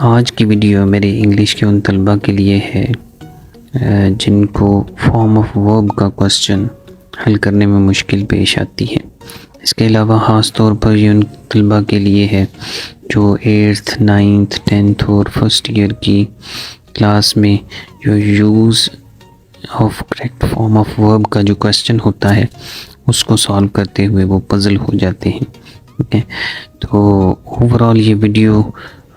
آج کی ویڈیو میرے انگلش کے ان طلباء کے لیے ہے جن کو فارم آف ورب کا کوسچن حل کرنے میں مشکل پیش آتی ہے۔ اس کے علاوہ خاص طور پر یہ ان طلباء کے لیے ہے جو 8th 9th 10th اور فرسٹ ایئر کی کلاس میں جو use of correct form of verb کا جو کوسچن ہوتا ہے اس کو سالو کرتے ہوئے وہ پزل ہو جاتے ہیں۔ ٹھیک ہے، تو اوورآل یہ ویڈیو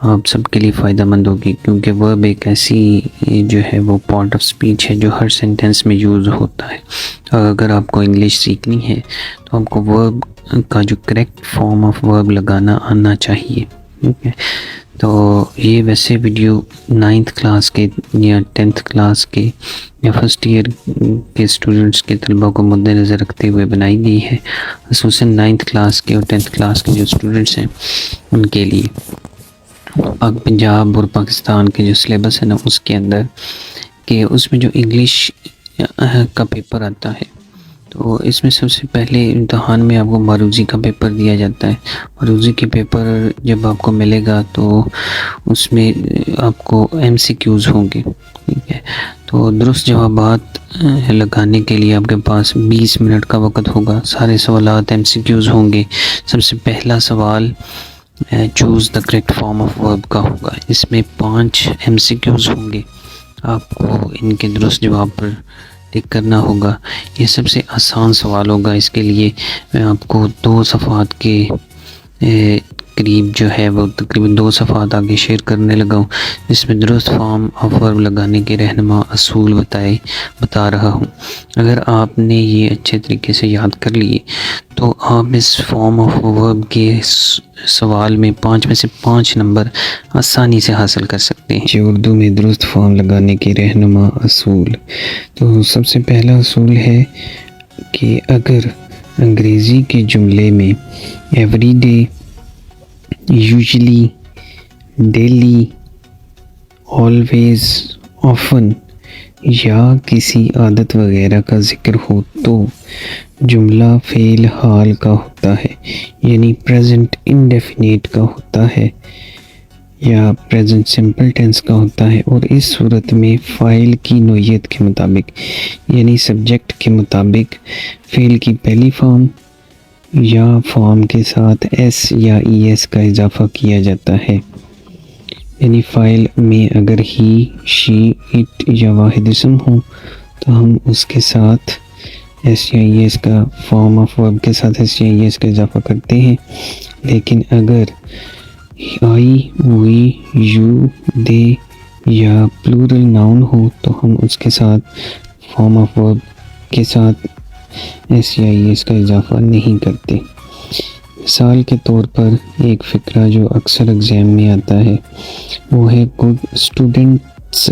آپ سب کے لیے فائدہ مند ہوگی، کیونکہ ورب ایک ایسی جو ہے وہ پارٹ آف سپیچ ہے جو ہر سینٹینس میں یوز ہوتا ہے۔ اگر آپ کو انگلش سیکھنی ہے تو آپ کو ورب کا جو کریکٹ فارم آف ورب لگانا آنا چاہیے۔ ٹھیک ہے، تو یہ ویسے ویڈیو 9th کلاس کے یا 10th کلاس کے یا فرسٹ ایئر کے اسٹوڈنٹس کے طلباء کو مد نظر رکھتے ہوئے بنائی گئی ہے، خصوصاً 9th کلاس کے اور 10th کلاس کے جو اسٹوڈنٹس ہیں ان کے لیے۔ پنجاب اور پاکستان کے جو سلیبس ہے نا اس کے اندر کہ اس میں جو انگلش کا پیپر آتا ہے تو اس میں سب سے پہلے امتحان میں آپ کو معروضی کا پیپر دیا جاتا ہے۔ معروضی کے پیپر جب آپ کو ملے گا تو اس میں آپ کو MCQs ہوں گے۔ ٹھیک ہے، تو درست جوابات لگانے کے لیے آپ کے پاس 20 منٹ کا وقت ہوگا۔ سارے سوالات MCQs ہوں گے۔ سب سے پہلا سوال choose the correct form of verb کا ہوگا۔ اس میں 5 MCQs ہوں گے، آپ کو ان کے درست جواب پر ٹک کرنا ہوگا۔ یہ سب سے آسان سوال ہوگا، اس کے لیے میں آپ کو 2 صفحات کے قریب جو ہے وہ تقریباً 2 صفحات آگے شیئر کرنے لگا ہوں، جس میں درست فارم آف ورب لگانے کے رہنما اصول بتا رہا ہوں۔ اگر آپ نے یہ اچھے طریقے سے یاد کر لیے تو آپ اس فارم آف ورب کے سوال میں 5 میں سے 5 نمبر آسانی سے حاصل کر سکتے ہیں۔ اردو میں درست فارم لگانے کے رہنما اصول، تو سب سے پہلا اصول ہے کہ اگر انگریزی کے جملے میں every day, usually, daily, always, often یا کسی عادت وغیرہ کا ذکر ہو تو جملہ فعل حال کا ہوتا ہے، یعنی پریزنٹ انڈیفینیٹ کا ہوتا ہے یا پریزنٹ سمپل ٹینس کا ہوتا ہے، اور اس صورت میں فاعل کی نوعیت کے مطابق یعنی سبجیکٹ کے مطابق فعل کی پہلی فارم یا فارم کے ساتھ ایس یا ای ایس کا اضافہ کیا جاتا ہے۔ یعنی فاعل میں اگر ہی، شی، اٹ یا واحد اسم ہو تو ہم اس کے ساتھ ایس یا ای ایس کا فارم آف ورب کے ساتھ ایس یا ای ایس کا اضافہ کرتے ہیں، لیکن اگر آئی، وی، یو، دے یا پلورل ناؤن ہو تو ہم اس کے ساتھ فارم آف ورب کے ساتھ ایس یا ای ایس کا اضافہ نہیں کرتے۔ مثال کے طور پر ایک فقرہ جو اکثر ایگزام میں آتا ہے وہ ہے گڈ اسٹوڈنٹس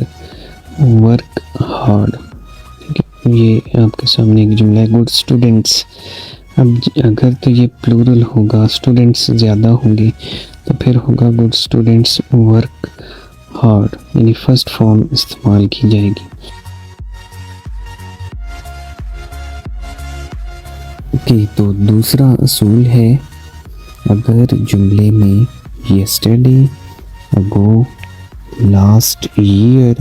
ورک ہارڈ۔ یہ آپ کے سامنے ایک جملہ ہے گڈ اسٹوڈنٹس۔ اب اگر تو یہ پلورل ہوگا، اسٹوڈنٹس زیادہ ہوں گے، تو پھر ہوگا گڈ اسٹوڈنٹس ورک ہارڈ، یعنی فرسٹ فارم استعمال کی جائے گی۔ تو دوسرا اصول ہے اگر جملے میں یسٹرڈے، اگو، لاسٹ ایئر،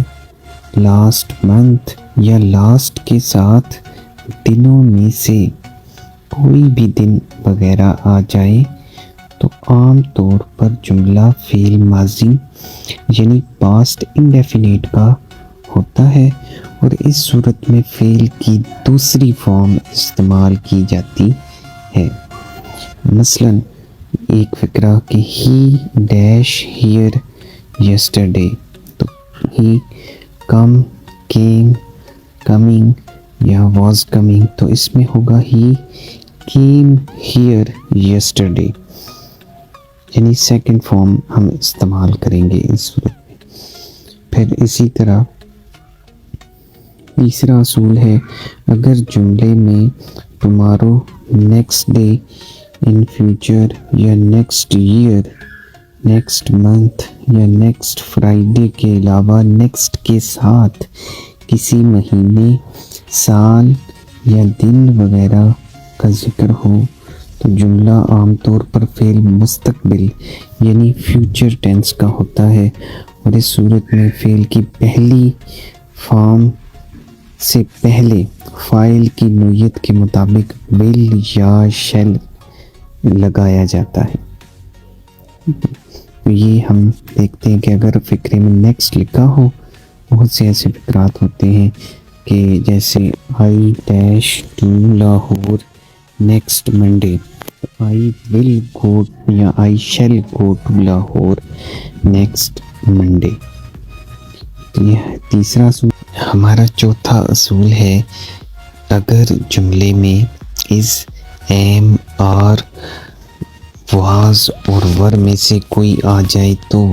لاسٹ منتھ یا لاسٹ کے ساتھ دنوں میں سے کوئی بھی دن وغیرہ آ جائے تو عام طور پر جملہ فعل ماضی یعنی پاسٹ انڈیفینیٹ کا ہوتا ہے، اور اس صورت میں فعل کی دوسری فارم استعمال کی جاتی ہے۔ مثلا ایک فقرہ کہ ہی ڈیش ہیئر یسٹرڈے، تو ہی کم، کیم، کمنگ یا واز کمنگ، تو اس میں ہوگا ہی کیم ہیئر یسٹرڈے، یعنی سیکنڈ فارم ہم استعمال کریں گے اس صورت میں۔ پھر اسی طرح تیسرا اصول ہے اگر جملے میں tomorrow, next day, in future یا نیکسٹ ایئر، نیکسٹ منتھ یا نیکسٹ فرائیڈے کے علاوہ نیکسٹ کے ساتھ کسی مہینے، سال یا دن وغیرہ کا ذکر ہو تو جملہ عام طور پر فعل مستقبل یعنی فیوچر ٹینس کا ہوتا ہے، اور اس صورت میں فعل کی پہلی فارم سے پہلے فاعل کی نوعیت کے مطابق ول یا شیل لگایا جاتا ہے۔ یہ ہم دیکھتے ہیں کہ اگر فقرے میں نیکسٹ لکھا ہو، بہت سے ایسے فقرات ہوتے ہیں کہ جیسے I dash to Lahore next Monday, I will go یا I shall go to Lahore next Monday. یہ تیسرا اصول۔ ہمارا چوتھا اصول ہے اگر جملے میں از، ایم، آر، واز اور ور میں سے کوئی آ جائے تو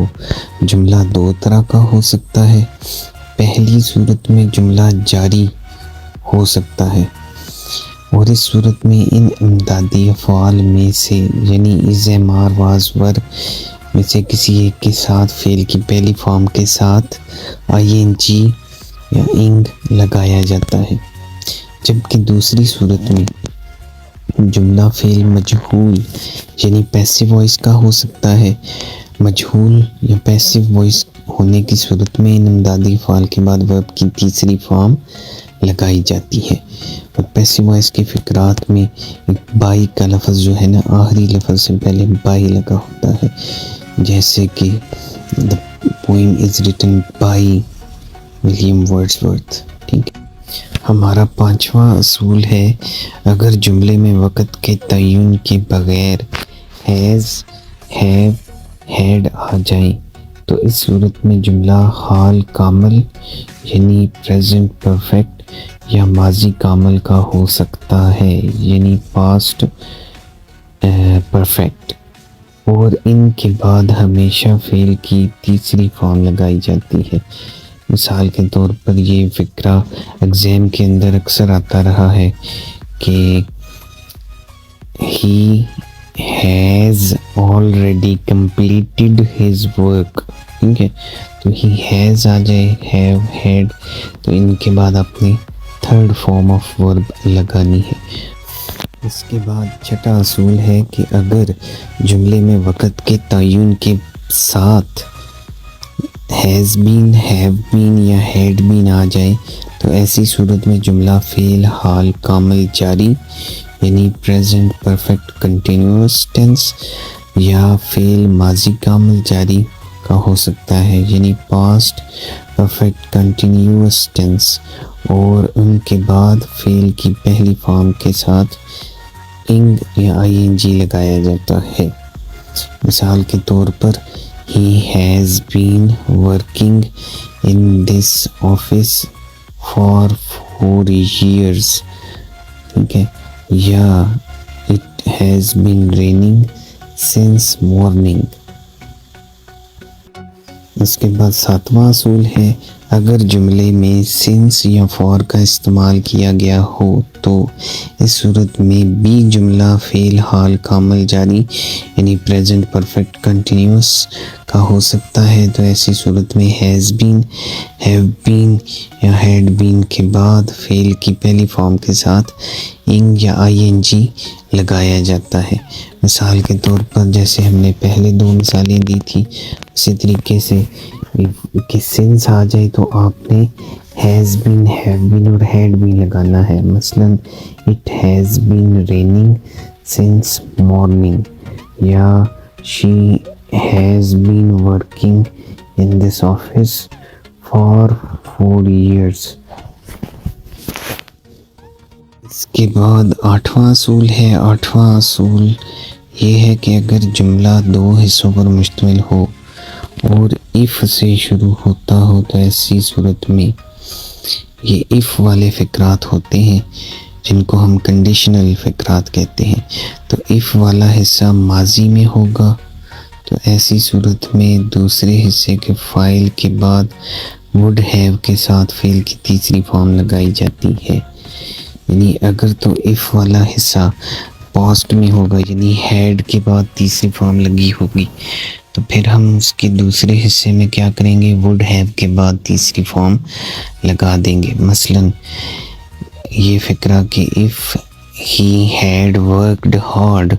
جملہ دو طرح کا ہو سکتا ہے۔ پہلی صورت میں جملہ جاری ہو سکتا ہے، اور اس صورت میں ان امدادی افعال میں سے یعنی از، ایم، آر، واز، ور میں سے کسی ایک کے ساتھ فعل کی پہلی فارم کے ساتھ آئی این جی یا انگ لگایا جاتا ہے، جبکہ دوسری صورت میں جملہ فعل مجہول یعنی پیسو وائس کا ہو سکتا ہے۔ مجہول یا پیسو وائس ہونے کی صورت میں ان امدادی افعال کے بعد ورب کی تیسری فارم لگائی جاتی ہے، اور پیسو وائس کے فقرات میں ایک بائی کا لفظ جو ہے نا، آخری لفظ سے پہلے بائی لگا ہوتا ہے، جیسے کہ the poem is written by William Wordsworth. ٹھیک ہے۔ ہمارا پانچواں اصول ہے اگر جملے میں وقت کے تعین کے بغیر ہیز، ہیو، ہیڈ آ جائیں تو اس صورت میں جملہ حال کامل یعنی پریزنٹ پرفیکٹ یا ماضی کامل کا ہو سکتا ہے یعنی پاسٹ پرفیکٹ، اور ان کے بعد ہمیشہ فعل کی تیسری فارم لگائی جاتی ہے۔ مثال کے طور پر یہ فقرہ ایگزام کے اندر اکثر آتا رہا ہے کہ he has already completed his work، ٹھیک ہے، تو he has آ جائے، have، had، تو ان کے بعد اپنی تھرڈ فارم آف ورب لگانی ہے۔ اس کے بعد چھٹا اصول ہے کہ اگر جملے میں وقت کے تعین کے ساتھ ہیز بین، ہیو بین یا ہیڈ بین آ جائے تو ایسی صورت میں جملہ فعل حال کامل جاری یعنی پریزنٹ پرفیکٹ کنٹینیوس ٹینس یا فعل ماضی کامل جاری کا ہو سکتا ہے یعنی پاسٹ پرفیکٹ کنٹینیوس ٹینس، اور ان کے بعد فعل کی پہلی فارم کے ساتھ انگ یا آئی این جی لگایا جاتا ہے۔ مثال کے طور پر he has been working in this office for 4 years، ٹھیک ہے، یا it has been raining since morning۔ اس کے بعد ساتواں اصول ہے اگر جملے میں سنس یا فار کا استعمال کیا گیا ہو تو اس صورت میں بھی جملہ فعل حال کامل جاری یعنی پریزنٹ پرفیکٹ کنٹینیوس کا ہو سکتا ہے، تو ایسی صورت میں ہیز بین، ہیو بین یا ہیڈ بین کے بعد فعل کی پہلی فارم کے ساتھ انگ یا آئی این جی لگایا جاتا ہے۔ مثال کے طور پر جیسے ہم نے پہلے دو مثالیں دی تھی، اسی طریقے سے کہ سنس آ جائے تو آپ نے ہیز بین، ہیو بین اور ہیڈ بین لگانا ہے۔ مثلا it has been raining since morning, یا she has been working in this office for 4 years۔ اس کے بعد آٹھواں اصول ہے، آٹھواں اصول یہ ہے کہ اگر جملہ دو حصوں پر مشتمل ہو اور if سے شروع ہوتا ہو تو ایسی صورت میں یہ if والے فقرات ہوتے ہیں جن کو ہم کنڈیشنل فقرات کہتے ہیں، تو if والا حصہ ماضی میں ہوگا تو ایسی صورت میں دوسرے حصے کے فاعل کے بعد would have کے ساتھ فعل کی تیسری فارم لگائی جاتی ہے، یعنی اگر تو if والا حصہ پاسٹ میں ہوگا یعنی had کے بعد تیسری فارم لگی ہوگی تو پھر ہم اس کے دوسرے حصے میں کیا کریں گے، would have کے بعد تیسری فارم لگا دیں گے۔ مثلا یہ فقرہ کہ if he had worked hard,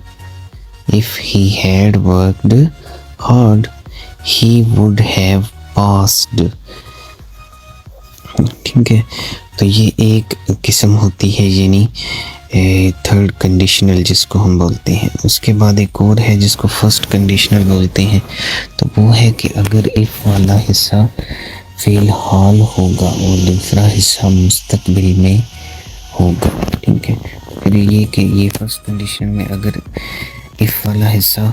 if he had worked hard, he would have passed. ٹھیک ہے، تو یہ ایک قسم ہوتی ہے یعنی تھرڈ کنڈیشنل جس کو ہم بولتے ہیں. اس کے بعد ایک اور ہے جس کو فرسٹ کنڈیشنل بولتے ہیں. تو وہ ہے کہ اگر ایف والا حصہ فی الحال ہوگا اور دوسرا حصہ مستقبل میں ہوگا. ٹھیک ہے، پھر یہ کہ یہ فرسٹ کنڈیشن میں اگر ایف والا حصہ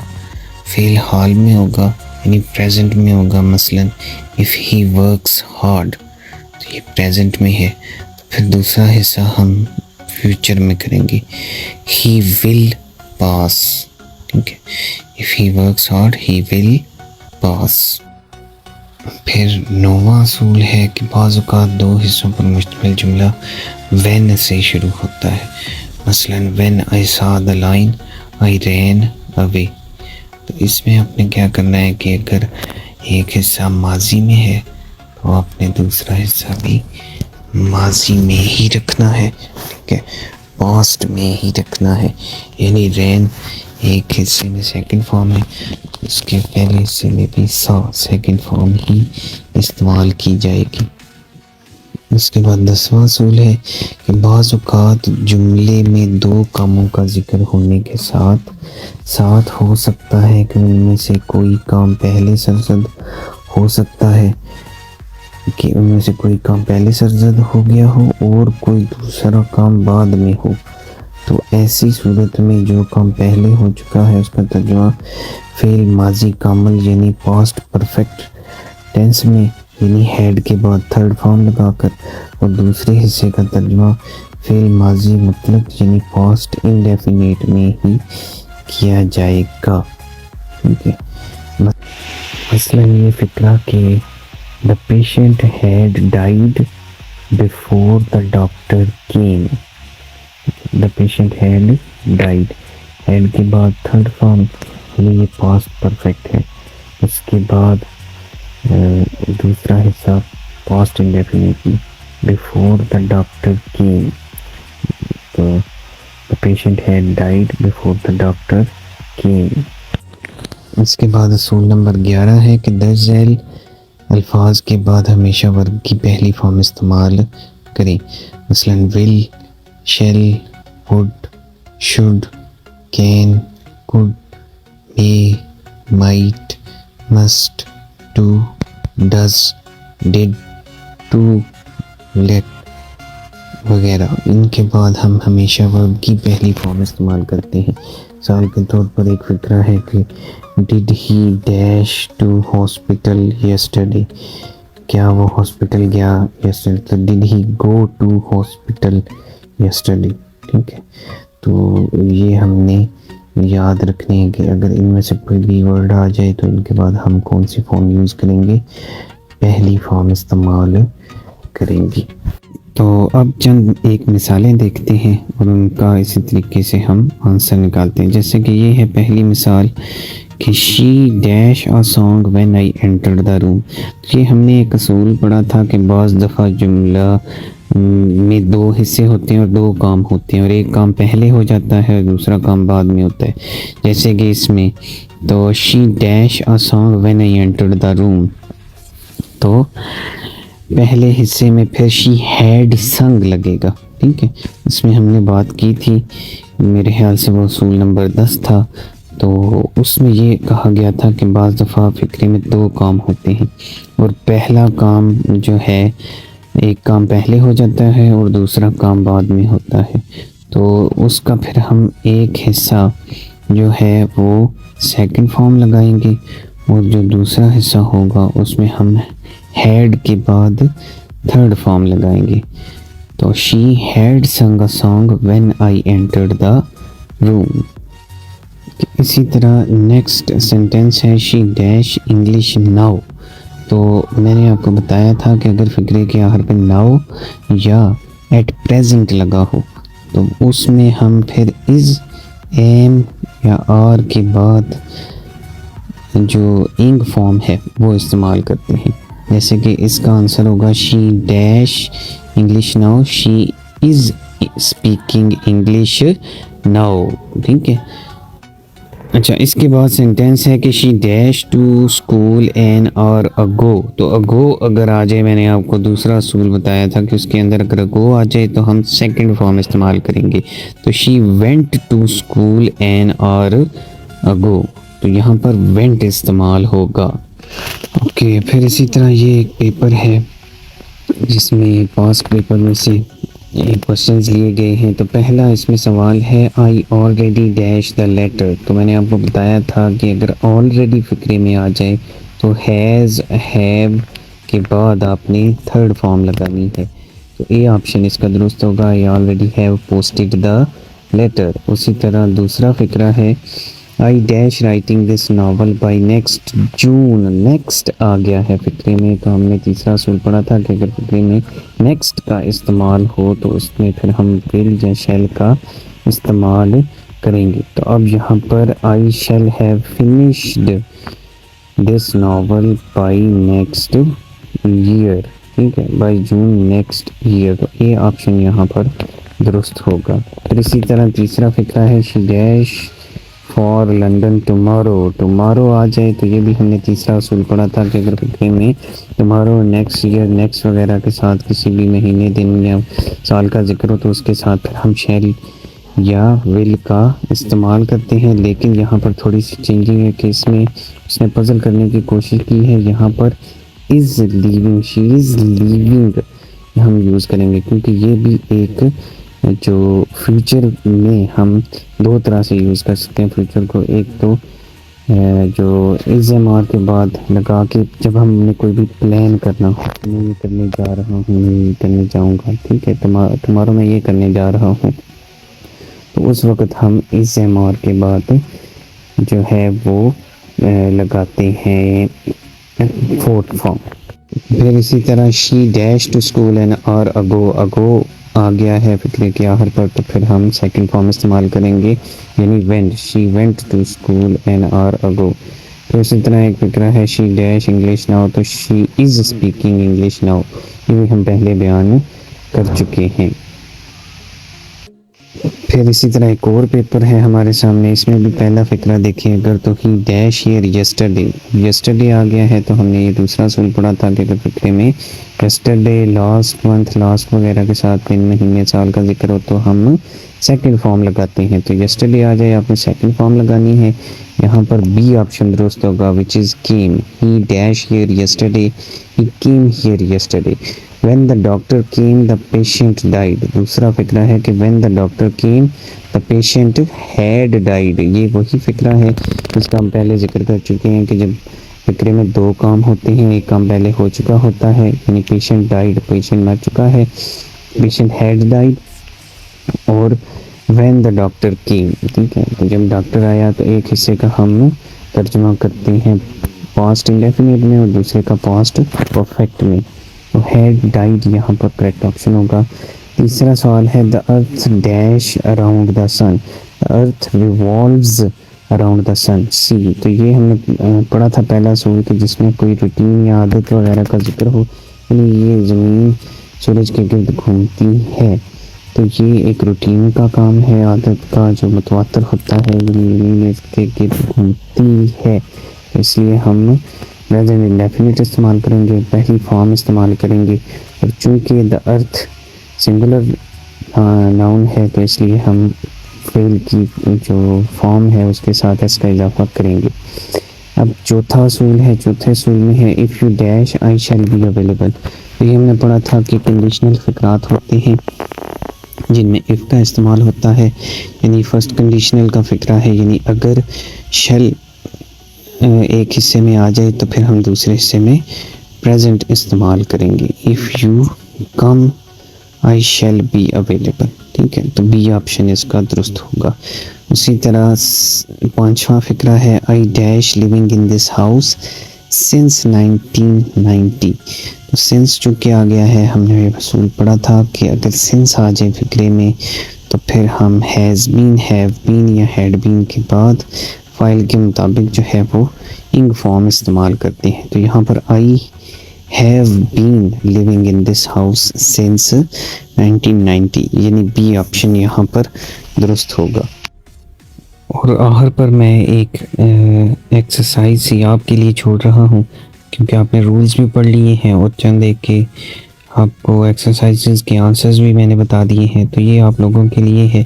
فی الحال میں ہوگا یعنی پریزنٹ میں ہوگا، مثلا اف ہی ورکس ہارڈ، تو یہ پریزنٹ میں ہے. تو پھر دوسرا حصہ ہم فیوچر میں کریں گے، ہی ول پاس. ٹھیک ہے، if he works hard he will pass. پھر نواں اصول ہے کہ بعض اوقات دو حصوں پر مشتمل جملہ وین سے شروع ہوتا ہے. مثلا وین آئی سا دا لائن آئی رین اوے. تو اس میں آپ نے کیا کرنا ہے کہ اگر ایک حصہ ماضی میں ہے تو آپ نے دوسرا حصہ بھی ماضی میں ہی رکھنا ہے. ٹھیک ہے، پاسٹ میں ہی رکھنا ہے. یعنی رین ایک حصے میں سیکنڈ فارم ہے، اس کے پہلے حصے میں بھی سا سیکنڈ فارم ہی استعمال کی جائے گی. اس کے بعد 10واں اصول ہے کہ بعض اوقات جملے میں دو کاموں کا ذکر ہونے کے ساتھ ساتھ ہو سکتا ہے کہ ان میں سے کوئی کام پہلے سرزد ہو سکتا ہے، کہ ان میں سے کوئی کام پہلے سرزد ہو گیا ہو اور کوئی دوسرا کام بعد میں ہو. تو ایسی صورت میں جو کام پہلے ہو چکا ہے اس کا ترجمہ فعل ماضی کامل یعنی پاسٹ پرفیکٹ ٹینس میں یعنی ہیڈ کے بعد تھرڈ فارم لگا کر، اور دوسرے حصے کا ترجمہ فعل ماضی مطلق یعنی پاسٹ انڈیفینیٹ میں ہی کیا جائے گا. ٹھیک ہے، مثلا یہ فقرہ کہ the patient had died before the doctor came. The patient had died. had کے بعد تھرڈ فارم یہ پاسٹ پرفیکٹ ہے. اس کے بعد دوسرا حصہ past indefinite before the doctor came. تو the patient had died before the doctor came. اس کے بعد اصول نمبر 11 ہے کہ درج ذیل الفاظ کے بعد ہمیشہ ورب کی پہلی فارم استعمال کریں. مثلا will, shall, would, should, can, could, may, might, must, do, does, did, to, let وغیرہ. ان کے بعد ہم ہمیشہ ورب کی پہلی فارم استعمال کرتے ہیں. مثال کے طور پر ایک فقرہ ہے کہ ڈڈ ہی ڈیش ٹو ہاسپٹل یسٹرڈے. کیا وہ ہاسپٹل گیا یسٹرڈے؟ تو ڈڈ ہی گو ٹو ہاسپٹل یسٹرڈے. ٹھیک ہے، تو یہ ہم نے یاد رکھنے ہے کہ اگر ان میں سے کوئی بھی ورڈ آ جائے تو ان کے بعد ہم کون سی فارم یوز کریں گے؟ پہلی فارم استعمال کریں گے. تو اب چند ایک مثالیں دیکھتے ہیں اور ان کا اسی طریقے سے ہم آنسر نکالتے ہیں. جیسے کہ یہ ہے پہلی مثال کہ she dash a song when I enter the room. یہ ہم نے ایک اصول پڑھا تھا کہ بعض دفعہ جملہ میں دو حصے ہوتے ہیں اور دو کام ہوتے ہیں، اور ایک کام پہلے ہو جاتا ہے اور دوسرا کام بعد میں ہوتا ہے. جیسے کہ اس میں تو she dash a song when I enter the room, تو پہلے حصے میں پھر شی ہیڈ سنگ لگے گا. ٹھیک ہے، اس میں ہم نے بات کی تھی، میرے خیال سے وہ اصول نمبر 10 تھا. تو اس میں یہ کہا گیا تھا کہ بعض دفعہ فقرے میں دو کام ہوتے ہیں اور پہلا کام جو ہے ایک کام پہلے ہو جاتا ہے اور دوسرا کام بعد میں ہوتا ہے. تو اس کا پھر ہم ایک حصہ جو ہے وہ سیکنڈ فارم لگائیں گے اور جو دوسرا حصہ ہوگا اس میں ہم ہیڈ کے بعد تھرڈ فارم لگائیں گے. تو she had sung a song when I entered the room. اسی طرح نیکسٹ سینٹینس ہے شی ڈیش انگلش ناؤ. تو میں نے آپ کو بتایا تھا کہ اگر فقرے کے آخر پہ ناؤ یا ایٹ پریزنٹ لگا ہو تو اس میں ہم پھر از، ایم یا آر کے بعد جو انگ فارم ہے وہ استعمال کرتے ہیں. جیسے کہ اس کا آنسر ہوگا she dash English now she is speaking English now. ٹھیک ہے. اچھا اس کے بعد سینٹینس ہے کہ she dash to school an hour ago. تو اگو اگر آ جائے، میں نے آپ کو دوسرا اصول بتایا تھا کہ اس کے اندر اگر اگو آ جائے تو ہم سیکنڈ فارم استعمال کریں گے. تو she went to school an hour ago, تو یہاں پر وینٹ استعمال ہوگا. اوکے، پھر اسی طرح یہ ایک پیپر ہے جس میں پاسٹ پیپر میں سے کوشچنز لیے گئے ہیں. تو پہلا اس میں سوال ہے I already dash the letter. تو میں نے آپ کو بتایا تھا کہ اگر آلریڈی فقرے میں آ جائے تو ہیز ہیو کے بعد آپ نے تھرڈ فارم لگانی ہے. تو اے آپشن اس کا درست ہوگا، I already have posted the letter. اسی طرح دوسرا فقرہ ہے I dash writing this novel by next June. Next آ گیا ہے فقرے میں، تو ہم نے تیسرا اصول پڑھا تھا کہ اگر فقرے میں نیکسٹ کا استعمال ہو تو اس میں پھر ہم ول یا شیل کا استعمال کریں گے. تو اب یہاں پر I shall have finished this novel by next year. ٹھیک ہے، بائی جون نیکسٹ ایئر. تو اے آپشن یہاں پر درست ہوگا. پھر اسی طرح تیسرا فقرہ ہے she dash for London tomorrow. Tomorrow آ جائے تو یہ بھی ہم نے تیسرا اصول پڑھا تھا کہ اگر فقرے میں ٹمارو، نیکسٹ ایئر، نیکسٹ وغیرہ کے ساتھ کسی بھی مہینے، دن یا سال کا ذکر ہو تو اس کے ساتھ پھر ہم شیل یا ول کا استعمال کرتے ہیں. لیکن یہاں پر تھوڑی سی چینجنگ ہے کہ اس میں اس نے پزل کرنے کی کوشش کی ہے. یہاں پر از لیونگ، شی از لیونگ ہم یوز کریں گے کیونکہ یہ بھی ایک جو فیوچر میں ہم دو طرح سے یوز کر سکتے ہیں فیوچر کو. ایک تو جو از ایم آر کے بعد لگا کے جب ہم نے کوئی بھی پلان کرنا ہو، میں یہ کرنے جا رہا ہوں، میں یہ کرنے جاؤں گا، ٹھیک ہے، تمہارا میں یہ کرنے جا رہا ہوں، تو اس وقت ہم از ایم آر کے بعد جو ہے وہ لگاتے ہیں فورتھ فارم. پھر اسی طرح she dash to school and hour ago. Ago آ گیا ہے فقرے کے آخر پر تو پھر ہم سیکنڈ فارم استعمال کریں گے یعنی went. She went to school and hour ago. پھر اسی طرح ایک فقرہ ہے شی ڈیش انگلش ناؤ. تو شی از اسپیکنگ انگلش ناؤ، یہ بھی ہم پہلے بیان کر چکے ہیں. پھر اسی طرح ایک اور پیپر ہے ہمارے سامنے، اس میں بھی پہلا فقرہ دیکھیں اگر تو ہی ڈیش ایئر یسٹرڈے. یسٹرڈے آ گیا ہے تو ہم نے یہ دوسرا اصول پڑھا تھا کہ اگر فقرے میں یسٹرڈے، لاسٹ منتھ، لاسٹ وغیرہ کے ساتھ دن، مہینے، سال کا ذکر ہو تو ہم سیکنڈ فارم لگاتے ہیں. تو یسٹرڈے آ جائے آپ نے سیکنڈ فارم لگانی ہے. یہاں پر بی آپشن درست ہوگا which is came. He dash here yesterday, he came here yesterday. When the doctor came the patient died. دوسرا فقرہ ہے کہ when the doctor came the patient had died. یہ وہی فقرہ ہے جس کا ہم پہلے ذکر کر چکے ہیں کہ جب فقرے میں دو کام ہوتے ہیں، ایک کام پہلے ہو چکا ہوتا ہے یعنی پیشنٹ ڈائیڈ، پیشنٹ مر چکا ہے، پیشنٹ ہیڈ ڈائیڈ، اور وین دا ڈاکٹر کیم. ٹھیک ہے، تو جب ڈاکٹر آیا تو ایک حصے کا ہم ترجمہ کرتے ہیں پاسٹ انڈیفینٹ میں اور دوسرے کا پاسٹ پرفیکٹ میں. تو ہیڈ ڈائیڈ یہاں پر کریکٹ آپشن ہوگا. تیسرا سوال ہے the earth dash around the sun. Earth revolves around the sun. C. تو یہ ہم نے پڑھا تھا پہلا اصول کہ جس میں کوئی روٹین یا عادت وغیرہ کا ذکر ہو، یعنی یہ زمین سورج کے گرد گھومتی ہے، تو یہ ایک روٹین کا کام ہے، عادت کا جو متواتر ہوتا ہے، یعنی زمین اس کے گرد گھومتی ہے. اس لیے ہم پریزنٹ انڈیفینٹ استعمال کریں گے، پہلی فارم استعمال کریں گے. اور چونکہ دا ارتھ سنگولر ناؤن ہے تو اس لیے ہم فعل کی جو فارم ہے اس کے ساتھ اس کا اضافہ کریں گے. اب چوتھا اصول ہے، چوتھے اصول میں ہے if you dash I shall be available. یہ ہم نے پڑھا تھا کہ کنڈیشنل فقرات ہوتے ہیں جن میں اف کا استعمال ہوتا ہے، یعنی فرسٹ کنڈیشنل کا فقرہ ہے یعنی اگر شیل ایک حصے میں آ جائے تو پھر ہم دوسرے حصے میں پریزنٹ استعمال کریں گے. If you come I shall be available. ٹھیک ہے، تو بی آپشن اس کا درست ہوگا. اسی طرح پانچواں فقرہ ہے I dash living in this house since 1990. تو سنس چونکہ آ گیا ہے، ہم نے یہ اصول پڑھا تھا کہ اگر سنس آ جائے فقرے میں تو پھر ہم ہیز بین، ہیو بین یا ہیڈ بین کے بعد فائل کے مطابق جو ہے وہ انگ فارم استعمال کرتے ہیں. تو یہاں پر آئی have been living in this house since 1990, یعنی بی آپشن یہاں پر درست ہوگا. اور آخر پر میں ایک ایکسرسائز ہی آپ کے لیے چھوڑ رہا ہوں، کیونکہ آپ نے رولز بھی پڑھ لیے ہیں اور چند ایک کے آپ کو ایکسرسائزز کے آنسرز بھی میں نے بتا دیے ہیں. تو یہ آپ لوگوں کے لیے ہے،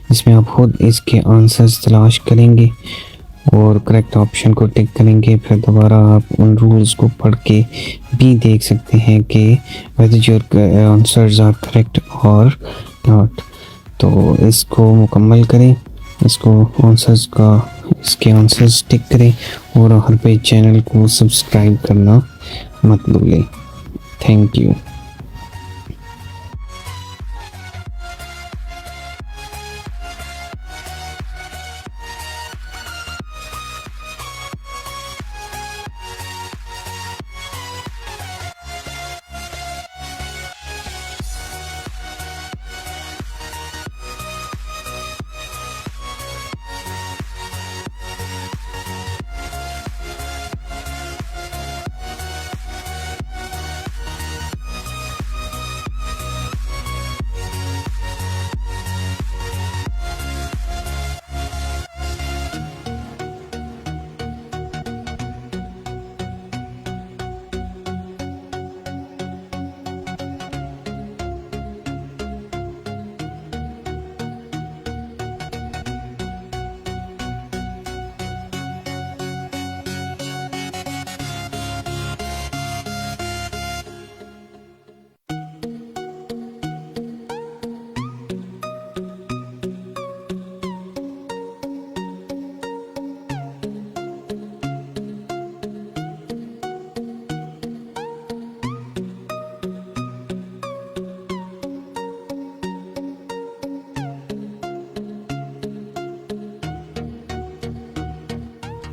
اس میں آپ خود اس کے آنسرز تلاش کریں گے اور کریکٹ آپشن کو ٹک کریں گے. پھر دوبارہ آپ ان رولز کو پڑھ کے بھی دیکھ سکتے ہیں کہ whether your answers are correct or not. تو اس کو مکمل کریں، اس کو آنسرز کا اس کے آنسرز ٹک کریں اور آخر پہ چینل کو سبسکرائب کرنا مت بھولیں. Thank you.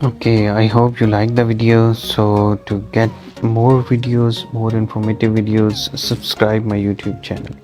Okay, I hope you like the video. So to get more videos, more informative videos, subscribe my YouTube channel.